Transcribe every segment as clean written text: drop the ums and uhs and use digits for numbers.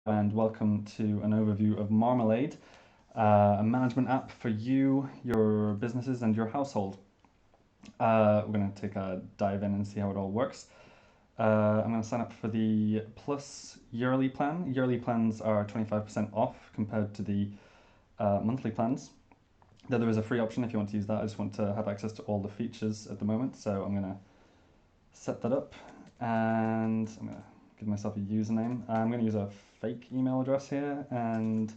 And welcome to an overview of Marmalade, a management app for you, your businesses, and your household. We're going to take a dive in and see how it all works. I'm going to sign up for the Plus yearly plan. Yearly plans are 25% off compared to the monthly plans. Though there is a free option if you want to use that. I just want to have access to all the features at the moment, so I'm going to set that up and I'm going to give myself a username. I'm going to use a fake email address here and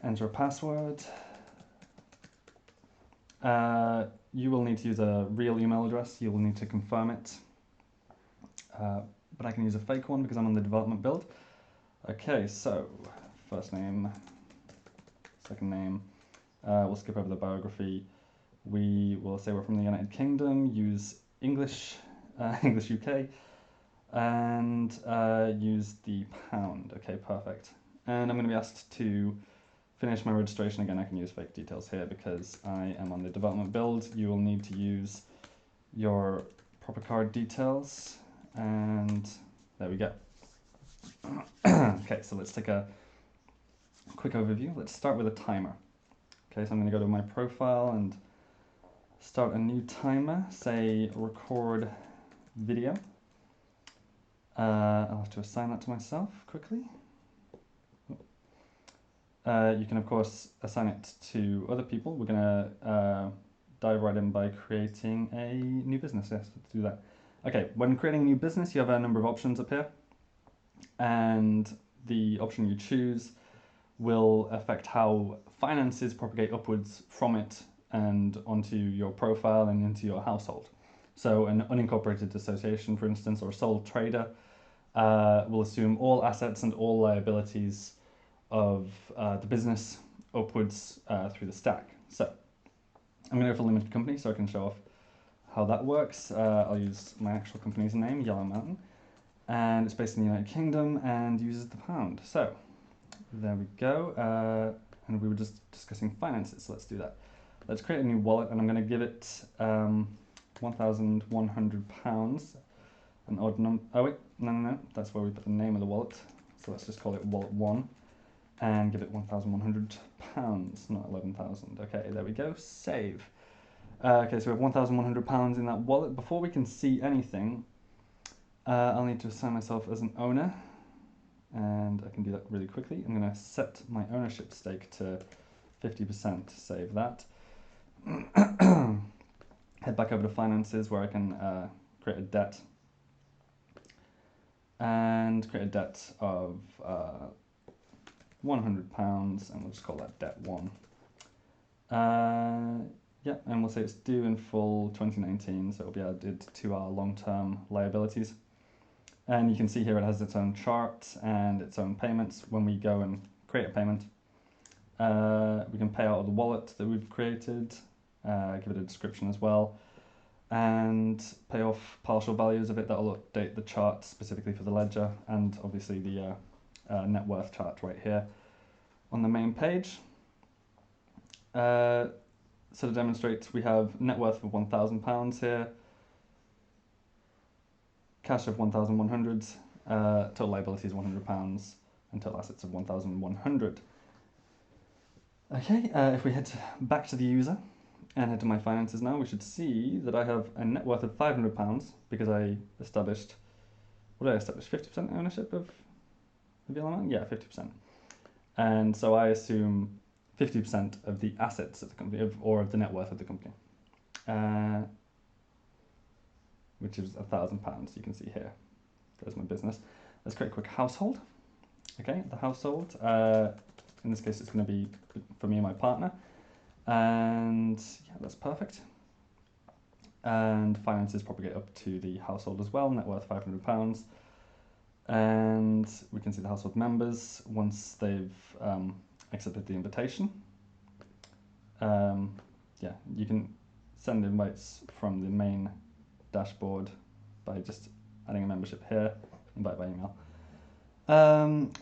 enter a password. You will need to use a real email address. You will need to confirm it. But I can use a fake one because I'm on the development build. Okay, so first name, second name. We'll skip over the biography. We will say we're from the United Kingdom, use English, English UK, and use the pound. Okay, perfect. And I'm going to be asked to finish my registration again. I can use fake details here because I am on the development build. You will need to use your proper card details, and there we go. Okay, so let's take a quick overview. Let's start with a timer. Okay, so I'm going to go to my profile and start a new timer, say record video. I'll have to assign that to myself quickly. You can, of course, assign it to other people. We're going to dive right in by creating a new business. Yes, let's do that. Okay, when creating a new business, you have a number of options up here. And the option you choose will affect how finances propagate upwards from it and onto your profile and into your household. So an unincorporated association, for instance, or a sole trader will assume all assets and all liabilities of the business upwards through the stack. So I'm going to go for limited company so I can show off how that works. I'll use my actual company's name, Yellow Mountain, and it's based in the United Kingdom and uses the pound. So there we go. And we were just discussing finances, so let's do that. Let's create a new wallet, and I'm going to give it £1,100. An odd number. Oh wait, no, that's where we put the name of the wallet. So let's just call it wallet 1 and give it £1,100, not 11,000. Okay, there we go. Save. Okay, so we have £1,100 in that wallet. Before we can see anything, I'll need to assign myself as an owner, and I can do that really quickly. I'm going to set my ownership stake to 50%. Save that. Head back over to finances where I can create a debt. And create a debt of £100, and we'll just call that debt 1. Yeah, and we'll say it's due in full 2019, so it'll be added to our long-term liabilities. And you can see here it has its own chart and its own payments. When we go and create a payment, we can pay out of the wallet that we've created, give it a description as well, and pay off partial values of it. That'll update the chart specifically for the ledger, and obviously the net worth chart right here on the main page. So to demonstrate, we have net worth of £1,000 here, cash of 1,100, total liabilities £100, and total assets of 1,100. Okay, if we head back to the user and head to my finances now, we should see that I have a net worth of £500 because I established, what did I establish, 50% ownership of the element? Yeah, 50%. And so I assume 50% of the assets of the company, or of the net worth of the company, which is £1,000. You can see here. There's my business. Let's create a quick household. Okay, the household. In this case, it's going to be for me and my partner. And yeah, that's perfect. And finances propagate up to the household as well. Net worth £500. And we can see the household members once they've accepted the invitation. Yeah, you can send invites from the main dashboard by just adding a membership here, invite by email.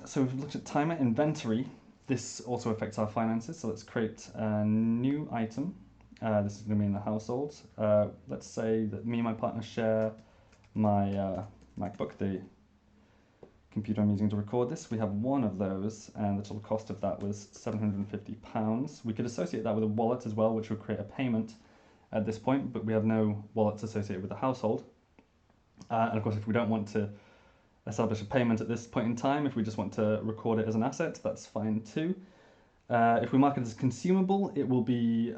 So we've looked at timer, inventory. This also affects our finances, so let's create a new item. This is going to be in the household. Let's say that me and my partner share my MacBook, the computer I'm using to record this. We have one of those, and the total cost of that was £750. We could associate that with a wallet as well, which would create a payment at this point, but we have no wallets associated with the household. And of course, if we don't want to establish a payment at this point in time, if we just want to record it as an asset, that's fine too. If we mark it as consumable, it won't be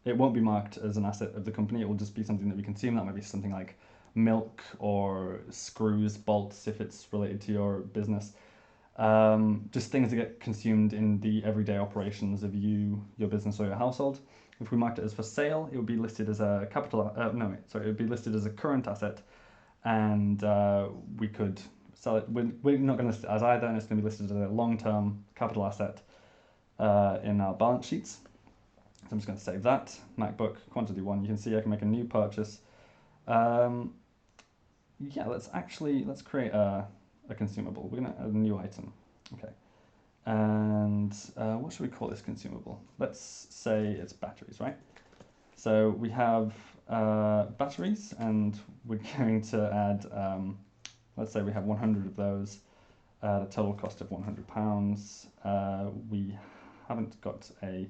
marked as an asset of the company. It will just be something that we consume. That might be something like milk or screws, bolts, if it's related to your business. Just things that get consumed in the everyday operations of your business or your household. If we marked it as for sale, it would be listed as a it would be listed as a current asset, and we could sell it. We're not going to list it as either, and it's going to be listed as a long-term capital asset in our balance sheets. So I'm just going to save that. MacBook, quantity 1. You can see I can make a new purchase. Yeah, let's create a consumable. We're going to add a new item. Okay. And what should we call this consumable? Let's say it's batteries, right? So we have batteries, and we're going to add, let's say we have 100 of those at a total cost of £100. We haven't got a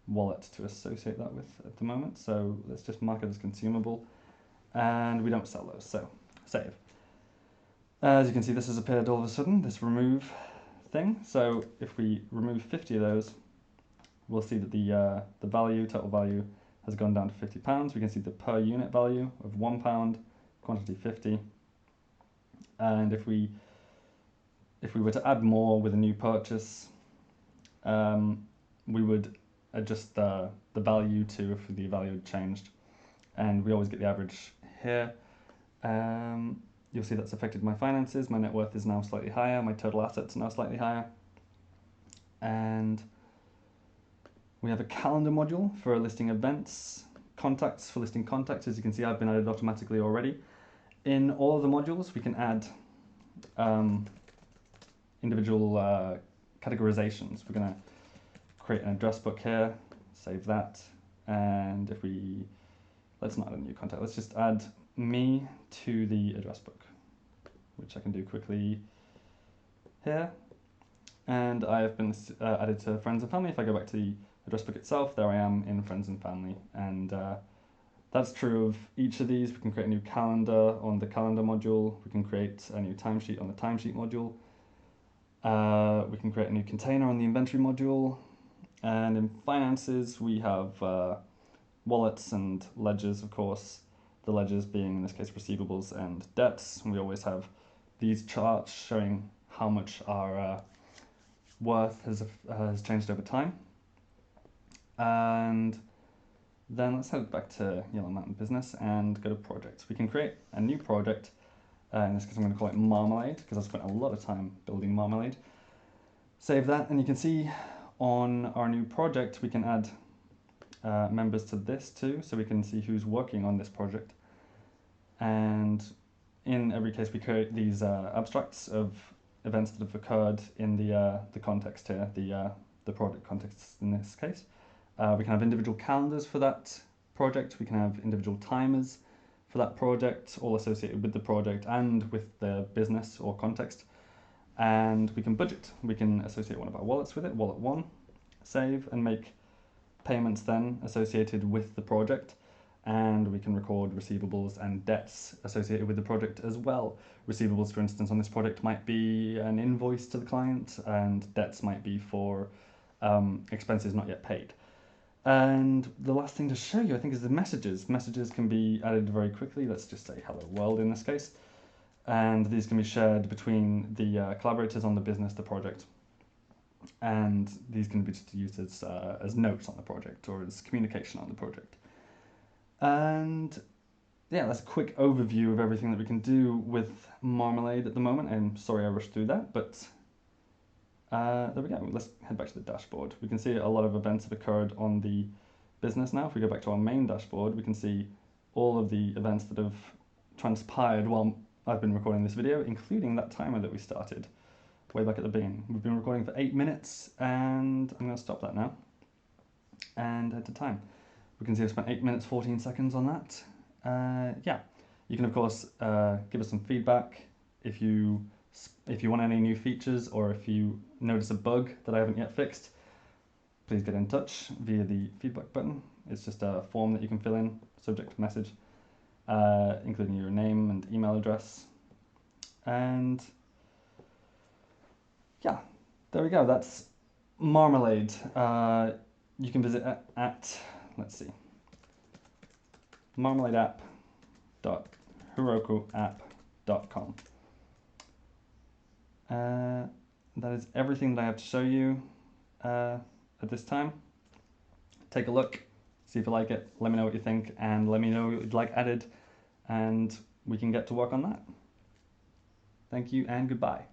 wallet to associate that with at the moment, so let's just mark it as consumable, and we don't sell those, so save. As you can see, this has appeared all of a sudden, this remove thing. So if we remove 50 of those, we'll see that the total value has gone down to £50. We can see the per unit value of £1, quantity 50. And if we were to add more with a new purchase, we would adjust the value to if the value had changed, and we always get the average here. You'll see that's affected my finances. My net worth is now slightly higher. My total assets are now slightly higher. And we have a calendar module for listing events, contacts for listing contacts. As you can see, I've been added automatically already. In all of the modules, we can add individual categorizations. We're going to create an address book here, save that, and let's not add a new contact, let's just add me to the address book, which I can do quickly here. And I have been added to friends and family. If I go back to the address book itself, there I am in friends and family, and that's true of each of these. We can create a new calendar on the calendar module. We can create a new timesheet on the timesheet module. We can create a new container on the inventory module. And in finances, we have wallets and ledgers, of course. The ledgers being, in this case, receivables and debts. And we always have these charts showing how much our worth has changed over time. And then let's head back to Yellow Mountain Business and go to projects. We can create a new project. In this case, I'm going to call it Marmalade, because I spent a lot of time building Marmalade. Save that, and you can see on our new project, we can add members to this too, so we can see who's working on this project. And in every case, we create these abstracts of events that have occurred in the context here, the project context in this case. We can have individual calendars for that project. We can have individual timers for that project, all associated with the project and with the business or context. And we can budget. We can associate one of our wallets with it, wallet 1, save, and make payments then associated with the project. And we can record receivables and debts associated with the project as well. Receivables, for instance, on this project might be an invoice to the client, and debts might be for expenses not yet paid. And the last thing to show you, I think, is the messages. Messages can be added very quickly. Let's just say hello world in this case. And these can be shared between the collaborators on the business, the project. And these can be just used as notes on the project or as communication on the project. And yeah, that's a quick overview of everything that we can do with Marmalade at the moment. I'm sorry I rushed through that, but there we go. Let's head back to the dashboard. We can see a lot of events have occurred on the business now. If we go back to our main dashboard, we can see all of the events that have transpired while I've been recording this video, including that timer that we started way back at the beginning. We've been recording for 8 minutes, and I'm going to stop that now and head to time. We can see I've spent 8 minutes 14 seconds on that. Yeah, you can of course give us some feedback if you want any new features, or if you notice a bug that I haven't yet fixed, please get in touch via the feedback button. It's just a form that you can fill in, subject message, including your name and email address. And yeah, there we go. That's Marmalade. You can visit at let's see, marmaladeapp.herokuapp.com. That is everything that I have to show you at this time. Take a look, see if you like it, let me know what you think, and let me know what you'd like added, and we can get to work on that. Thank you and goodbye.